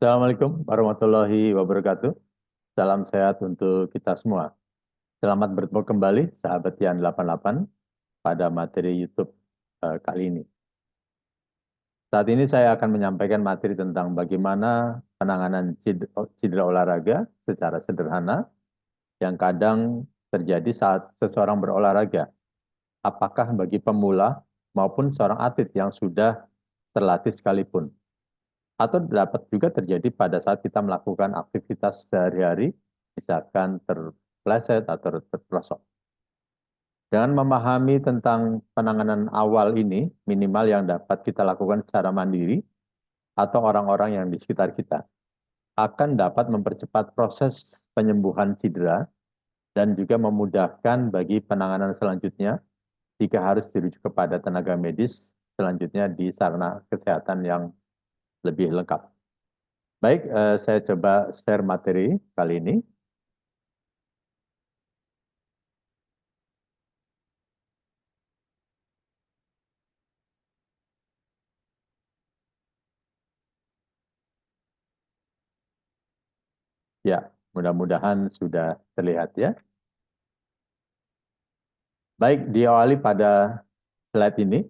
Assalamualaikum warahmatullahi wabarakatuh. Salam sehat untuk kita semua. Selamat bertemu kembali sahabat Yan 88 pada materi YouTube kali ini. Saat ini saya akan menyampaikan materi tentang bagaimana penanganan cedera olahraga secara sederhana yang kadang terjadi saat seseorang berolahraga. Apakah bagi pemula maupun seorang atlet yang sudah terlatih sekalipun. Atau dapat juga terjadi pada saat kita melakukan aktivitas sehari-hari, misalkan terpleset atau terprosok. Dengan memahami tentang penanganan awal ini, minimal yang dapat kita lakukan secara mandiri, atau orang-orang yang di sekitar kita, akan dapat mempercepat proses penyembuhan cedera, dan juga memudahkan bagi penanganan selanjutnya, jika harus dirujuk kepada tenaga medis, selanjutnya di sarana kesehatan yang lebih lengkap. Baik, saya coba share materi kali ini. Ya, mudah-mudahan sudah terlihat ya. Baik, diawali pada slide ini,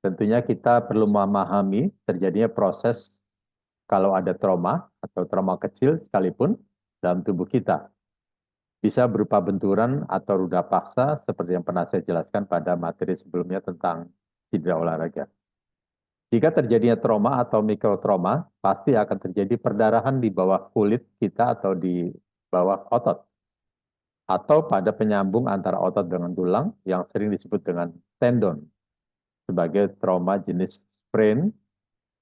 tentunya kita perlu memahami terjadinya proses kalau ada trauma atau trauma kecil sekalipun dalam tubuh kita. Bisa berupa benturan atau ruda paksa seperti yang pernah saya jelaskan pada materi sebelumnya tentang cedera olahraga. Jika terjadinya trauma atau mikrotrauma, pasti akan terjadi perdarahan di bawah kulit kita atau di bawah otot, atau pada penyambung antara otot dengan tulang yang sering disebut dengan tendon, sebagai trauma jenis sprain,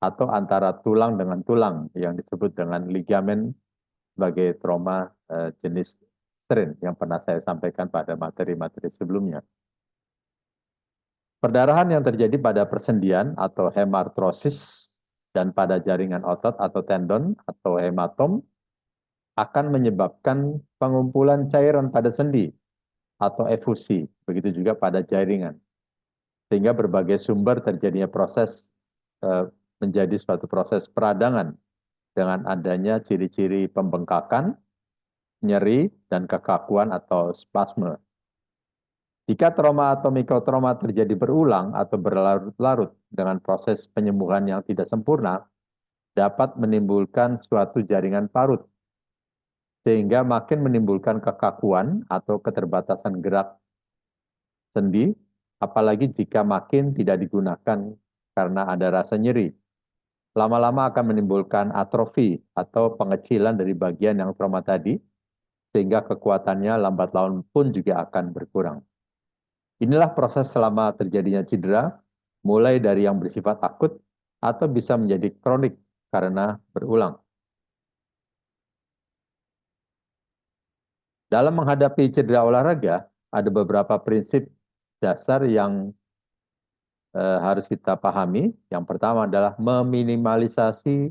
atau antara tulang dengan tulang yang disebut dengan ligamen sebagai trauma jenis strain yang pernah saya sampaikan pada materi-materi sebelumnya. Perdarahan yang terjadi pada persendian atau hemartrosis dan pada jaringan otot atau tendon atau hematom akan menyebabkan pengumpulan cairan pada sendi atau efusi, begitu juga pada jaringan. Sehingga berbagai sumber terjadinya proses menjadi suatu proses peradangan dengan adanya ciri-ciri pembengkakan, nyeri, dan kekakuan atau spasme. Jika trauma atau mikrotrauma terjadi berulang atau berlarut-larut dengan proses penyembuhan yang tidak sempurna, dapat menimbulkan suatu jaringan parut, sehingga makin menimbulkan kekakuan atau keterbatasan gerak sendi, apalagi jika makin tidak digunakan karena ada rasa nyeri. Lama-lama akan menimbulkan atrofi atau pengecilan dari bagian yang trauma tadi, sehingga kekuatannya lambat laun pun juga akan berkurang. Inilah proses selama terjadinya cedera, mulai dari yang bersifat akut atau bisa menjadi kronik karena berulang. Dalam menghadapi cedera olahraga, ada beberapa prinsip dasar yang harus kita pahami. Yang pertama adalah meminimalisasi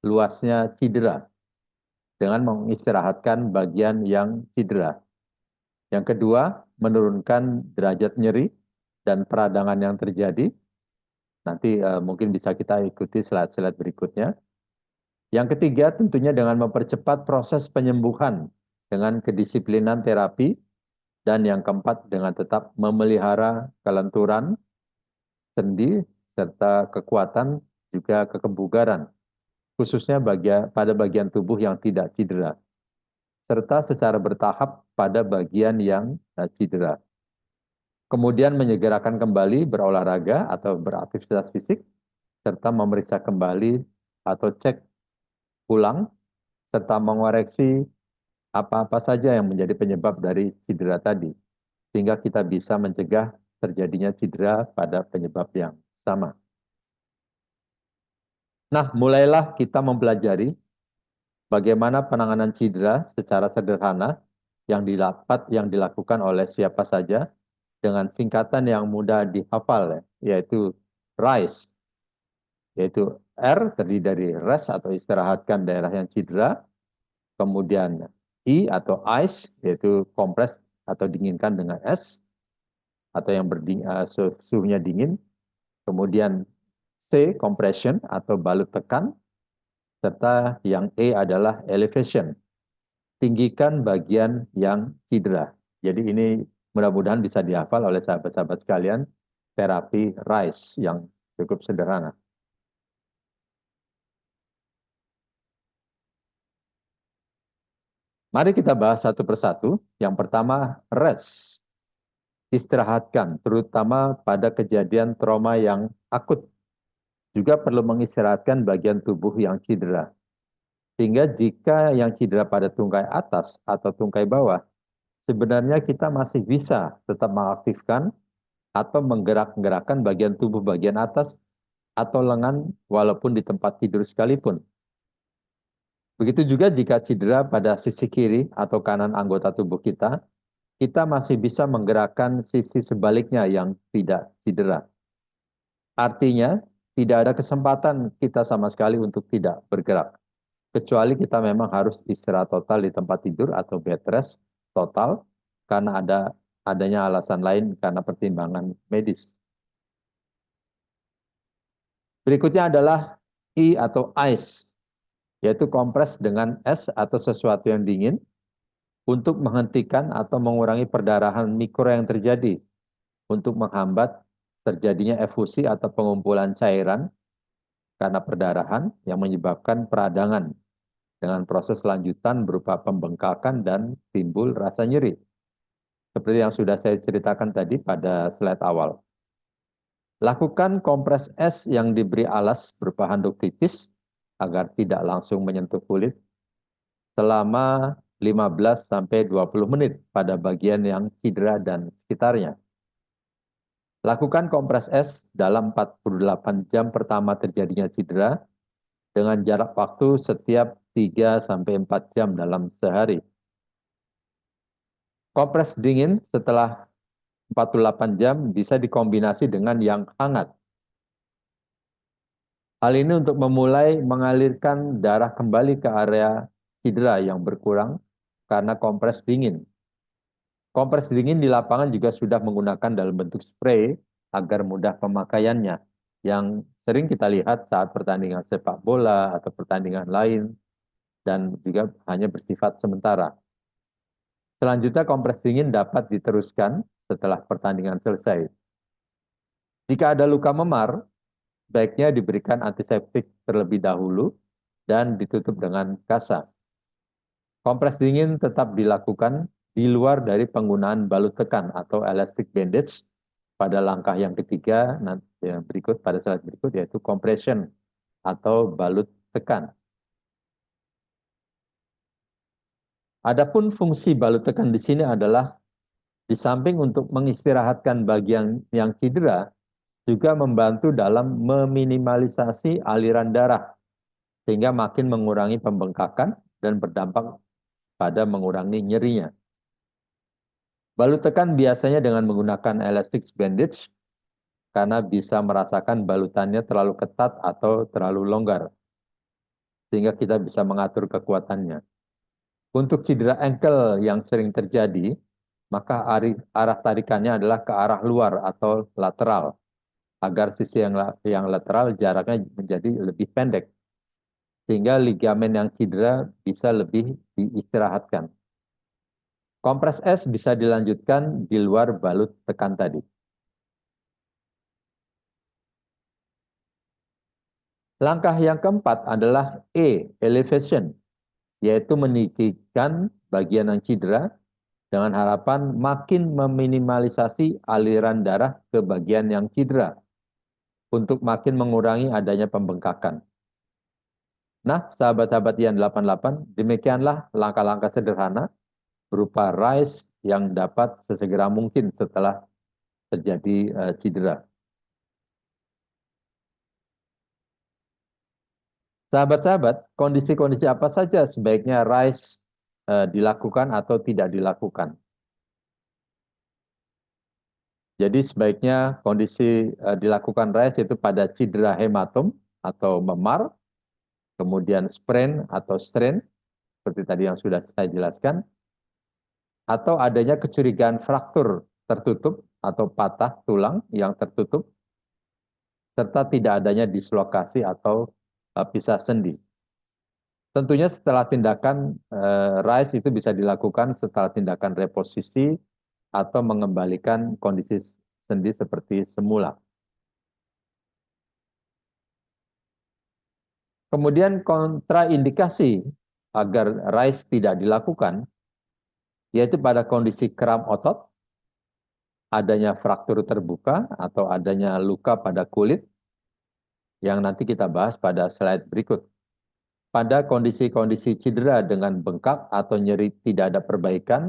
luasnya cedera dengan mengistirahatkan bagian yang cedera. Yang kedua, menurunkan derajat nyeri dan peradangan yang terjadi. Nanti mungkin bisa kita ikuti slide-slide berikutnya. Yang ketiga, tentunya dengan mempercepat proses penyembuhan dengan kedisiplinan terapi. Dan yang keempat, dengan tetap memelihara kelenturan sendi serta kekuatan juga kekebugaran, khususnya pada bagian tubuh yang tidak cedera, serta secara bertahap pada bagian yang cedera. Kemudian menyegerakan kembali berolahraga atau beraktivitas fisik, serta memeriksa kembali atau cek ulang, serta mengoreksi apa-apa saja yang menjadi penyebab dari cedera tadi, sehingga kita bisa mencegah terjadinya cedera pada penyebab yang sama. Nah, mulailah kita mempelajari bagaimana penanganan cedera secara sederhana yang dilakukan oleh siapa saja dengan singkatan yang mudah dihafal, yaitu RICE, yaitu R terdiri dari rest atau istirahatkan daerah yang cedera, kemudian I atau ice, yaitu kompres atau dinginkan dengan S, atau yang suhunya dingin, kemudian C, compression atau balut tekan, serta yang E adalah elevation. Tinggikan bagian yang cedera. Jadi ini mudah-mudahan bisa dihafal oleh sahabat-sahabat sekalian, terapi RISE yang cukup sederhana. Mari kita bahas satu persatu. Yang pertama, rest. Istirahatkan, terutama pada kejadian trauma yang akut. Juga perlu mengistirahatkan bagian tubuh yang cedera. Sehingga jika yang cedera pada tungkai atas atau tungkai bawah, sebenarnya kita masih bisa tetap mengaktifkan atau menggerak-gerakkan bagian tubuh bagian atas atau lengan walaupun di tempat tidur sekalipun. Begitu juga jika cedera pada sisi kiri atau kanan anggota tubuh kita masih bisa menggerakkan sisi sebaliknya yang tidak cedera. Artinya, tidak ada kesempatan kita sama sekali untuk tidak bergerak. Kecuali kita memang harus istirahat total di tempat tidur atau bed rest total karena adanya alasan lain karena pertimbangan medis. Berikutnya adalah I atau ice, yaitu kompres dengan es atau sesuatu yang dingin untuk menghentikan atau mengurangi perdarahan mikro yang terjadi, untuk menghambat terjadinya efusi atau pengumpulan cairan karena perdarahan yang menyebabkan peradangan dengan proses lanjutan berupa pembengkakan dan timbul rasa nyeri. Seperti yang sudah saya ceritakan tadi pada slide awal. Lakukan kompres es yang diberi alas berupa handuk tipis agar tidak langsung menyentuh kulit selama 15-20 menit pada bagian yang cedera dan sekitarnya. Lakukan kompres es dalam 48 jam pertama terjadinya cedera dengan jarak waktu setiap 3-4 jam dalam sehari. Kompres dingin setelah 48 jam bisa dikombinasi dengan yang hangat. Hal ini untuk memulai mengalirkan darah kembali ke area cedera yang berkurang karena kompres dingin. Kompres dingin di lapangan juga sudah menggunakan dalam bentuk spray agar mudah pemakaiannya, yang sering kita lihat saat pertandingan sepak bola atau pertandingan lain dan juga hanya bersifat sementara. Selanjutnya kompres dingin dapat diteruskan setelah pertandingan selesai. Jika ada luka memar, baiknya diberikan antiseptik terlebih dahulu dan ditutup dengan kasa. Kompres dingin tetap dilakukan di luar dari penggunaan balut tekan atau elastic bandage pada langkah yang ketiga nanti yang berikut pada slide berikut, yaitu compression atau balut tekan. Adapun fungsi balut tekan di sini adalah di samping untuk mengistirahatkan bagian yang cedera, juga membantu dalam meminimalisasi aliran darah sehingga makin mengurangi pembengkakan dan berdampak pada mengurangi nyerinya. Balut tekan biasanya dengan menggunakan elastic bandage karena bisa merasakan balutannya terlalu ketat atau terlalu longgar, sehingga kita bisa mengatur kekuatannya. Untuk cedera ankle yang sering terjadi, maka arah tarikannya adalah ke arah luar atau lateral, agar sisi yang lateral jaraknya menjadi lebih pendek, sehingga ligamen yang cedera bisa lebih diistirahatkan. Kompres es bisa dilanjutkan di luar balut tekan tadi. Langkah yang keempat adalah E, elevation, yaitu meninggikan bagian yang cedera dengan harapan makin meminimalisasi aliran darah ke bagian yang cedera untuk makin mengurangi adanya pembengkakan. Nah, sahabat-sahabat yang 88, demikianlah langkah-langkah sederhana berupa RISE yang dapat sesegera mungkin setelah terjadi cedera. Sahabat-sahabat, kondisi-kondisi apa saja sebaiknya RISE dilakukan atau tidak dilakukan? Jadi sebaiknya kondisi dilakukan RISE itu pada cedera hematom atau memar, kemudian sprain atau strain, seperti tadi yang sudah saya jelaskan, atau adanya kecurigaan fraktur tertutup atau patah tulang yang tertutup, serta tidak adanya dislokasi atau pisah sendi. Tentunya setelah tindakan rise itu bisa dilakukan setelah tindakan reposisi atau mengembalikan kondisi sendi seperti semula. Kemudian kontraindikasi agar rise tidak dilakukan, yaitu pada kondisi kram otot, adanya fraktur terbuka atau adanya luka pada kulit, yang nanti kita bahas pada slide berikut. Pada kondisi-kondisi cedera dengan bengkak atau nyeri tidak ada perbaikan,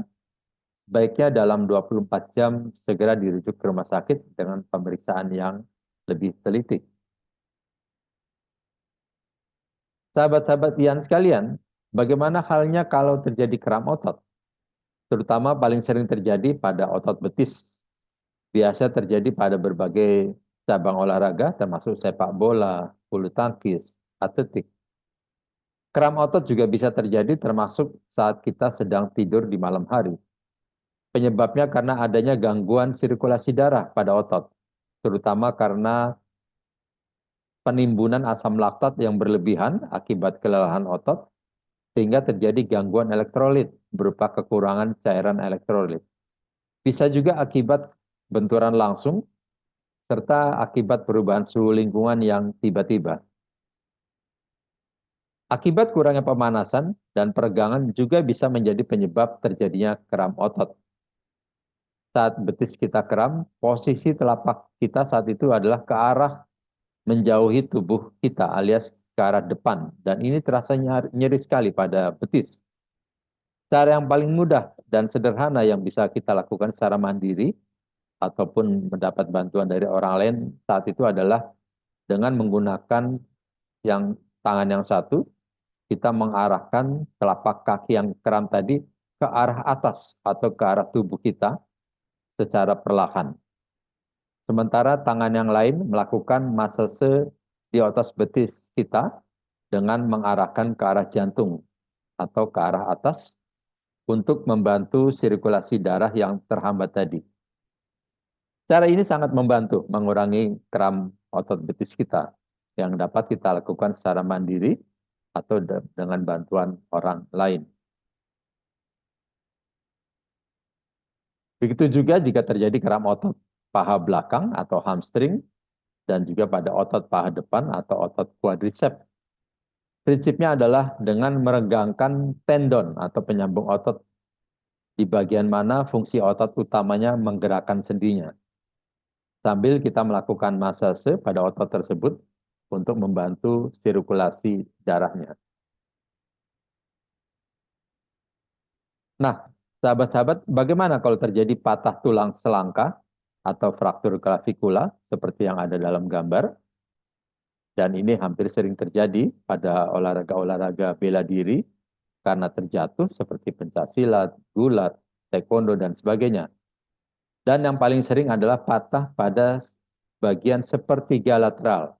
baiknya dalam 24 jam segera dirujuk ke rumah sakit dengan pemeriksaan yang lebih teliti. Sahabat-sahabat Ian sekalian, bagaimana halnya kalau terjadi kram otot? Terutama paling sering terjadi pada otot betis. Biasa terjadi pada berbagai cabang olahraga termasuk sepak bola, bulu tangkis, atletik. Kram otot juga bisa terjadi termasuk saat kita sedang tidur di malam hari. Penyebabnya karena adanya gangguan sirkulasi darah pada otot, terutama karena penimbunan asam laktat yang berlebihan akibat kelelahan otot, sehingga terjadi gangguan elektrolit berupa kekurangan cairan elektrolit. Bisa juga akibat benturan langsung, serta akibat perubahan suhu lingkungan yang tiba-tiba. Akibat kurangnya pemanasan dan peregangan juga bisa menjadi penyebab terjadinya kram otot. Saat betis kita kram, posisi telapak kita saat itu adalah ke arah menjauhi tubuh kita alias ke arah depan. Dan ini terasa nyeri sekali pada betis. Cara yang paling mudah dan sederhana yang bisa kita lakukan secara mandiri ataupun mendapat bantuan dari orang lain saat itu adalah dengan menggunakan tangan yang satu, kita mengarahkan telapak kaki yang kram tadi ke arah atas atau ke arah tubuh kita secara perlahan. Sementara tangan yang lain melakukan massage di atas betis kita dengan mengarahkan ke arah jantung atau ke arah atas untuk membantu sirkulasi darah yang terhambat tadi. Cara ini sangat membantu mengurangi kram otot betis kita yang dapat kita lakukan secara mandiri atau dengan bantuan orang lain. Begitu juga jika terjadi kram otot paha belakang atau hamstring dan juga pada otot paha depan atau otot quadriceps. Prinsipnya adalah dengan meregangkan tendon atau penyambung otot di bagian mana fungsi otot utamanya menggerakkan sendinya. Sambil kita melakukan massage pada otot tersebut untuk membantu sirkulasi darahnya. Nah, sahabat-sahabat, bagaimana kalau terjadi patah tulang selangka atau fraktur klavikula seperti yang ada dalam gambar? Dan ini hampir sering terjadi pada olahraga-olahraga bela diri karena terjatuh seperti pencaksilat, gulat, taekwondo, dan sebagainya. Dan yang paling sering adalah patah pada bagian sepertiga lateral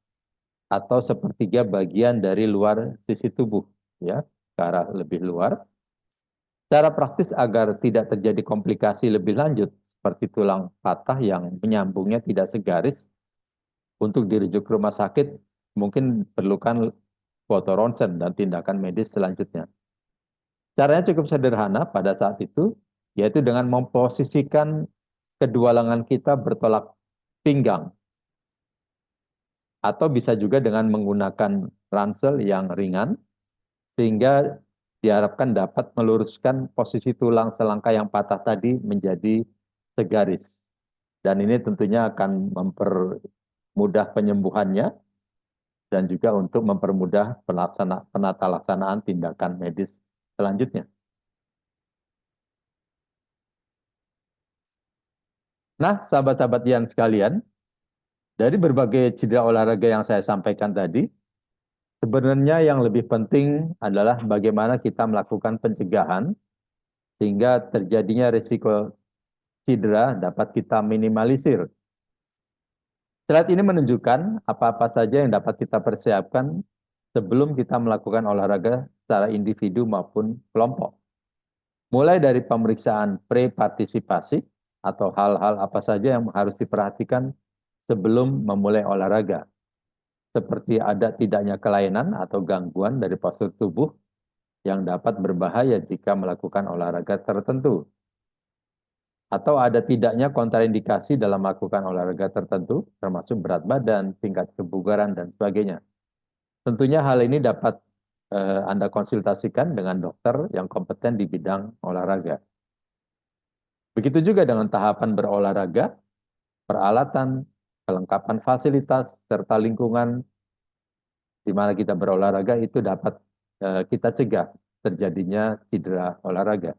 atau sepertiga bagian dari luar sisi tubuh, ya, ke arah lebih luar. Cara praktis agar tidak terjadi komplikasi lebih lanjut, seperti tulang patah yang menyambungnya tidak segaris, untuk dirujuk ke rumah sakit, mungkin perlukan foto ronsen dan tindakan medis selanjutnya. Caranya cukup sederhana pada saat itu, yaitu dengan memposisikan kedua lengan kita bertolak pinggang. Atau bisa juga dengan menggunakan ransel yang ringan, sehingga diharapkan dapat meluruskan posisi tulang selangka yang patah tadi menjadi segaris. Dan ini tentunya akan mempermudah penyembuhannya dan juga untuk mempermudah penata laksanaan tindakan medis selanjutnya. Nah, sahabat-sahabat yang sekalian, dari berbagai cedera olahraga yang saya sampaikan tadi, sebenarnya yang lebih penting adalah bagaimana kita melakukan pencegahan sehingga terjadinya risiko cedera dapat kita minimalisir. Slide ini menunjukkan apa-apa saja yang dapat kita persiapkan sebelum kita melakukan olahraga secara individu maupun kelompok. Mulai dari pemeriksaan pre-partisipasi atau hal-hal apa saja yang harus diperhatikan sebelum memulai olahraga. Seperti ada tidaknya kelainan atau gangguan dari postur tubuh yang dapat berbahaya jika melakukan olahraga tertentu. Atau ada tidaknya kontraindikasi dalam melakukan olahraga tertentu, termasuk berat badan, tingkat kebugaran, dan sebagainya. Tentunya hal ini dapat Anda konsultasikan dengan dokter yang kompeten di bidang olahraga. Begitu juga dengan tahapan berolahraga, peralatan, kelengkapan fasilitas, serta lingkungan di mana kita berolahraga itu dapat kita cegah terjadinya cedera olahraga.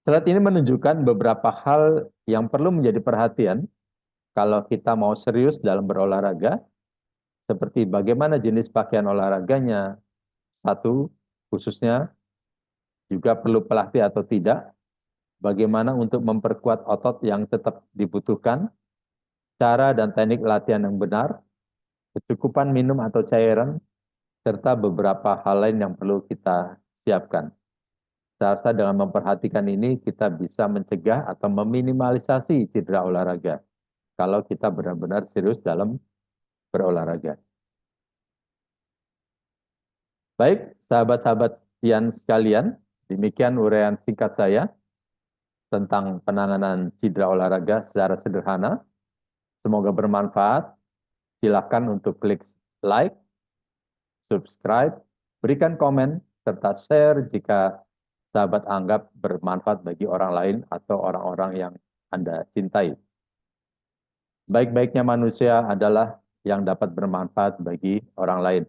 Slide ini menunjukkan beberapa hal yang perlu menjadi perhatian kalau kita mau serius dalam berolahraga, seperti bagaimana jenis pakaian olahraganya, satu, khususnya juga perlu pelatih atau tidak, bagaimana untuk memperkuat otot yang tetap dibutuhkan, cara dan teknik latihan yang benar, kecukupan minum atau cairan, serta beberapa hal lain yang perlu kita siapkan. Saya rasa dengan memperhatikan ini, kita bisa mencegah atau meminimalisasi cedera olahraga kalau kita benar-benar serius dalam berolahraga. Baik, sahabat-sahabat Pian sekalian, demikian uraian singkat saya tentang penanganan cedera olahraga secara sederhana. Semoga bermanfaat. Silakan untuk klik like, subscribe, berikan komen, serta share jika sahabat anggap bermanfaat bagi orang lain atau orang-orang yang Anda cintai. Baik-baiknya manusia adalah yang dapat bermanfaat bagi orang lain.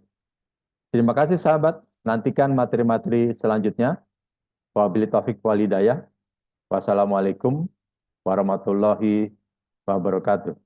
Terima kasih sahabat. Nantikan materi-materi selanjutnya. Wabillahi taufiq wal hidayah. Wassalamualaikum warahmatullahi wabarakatuh.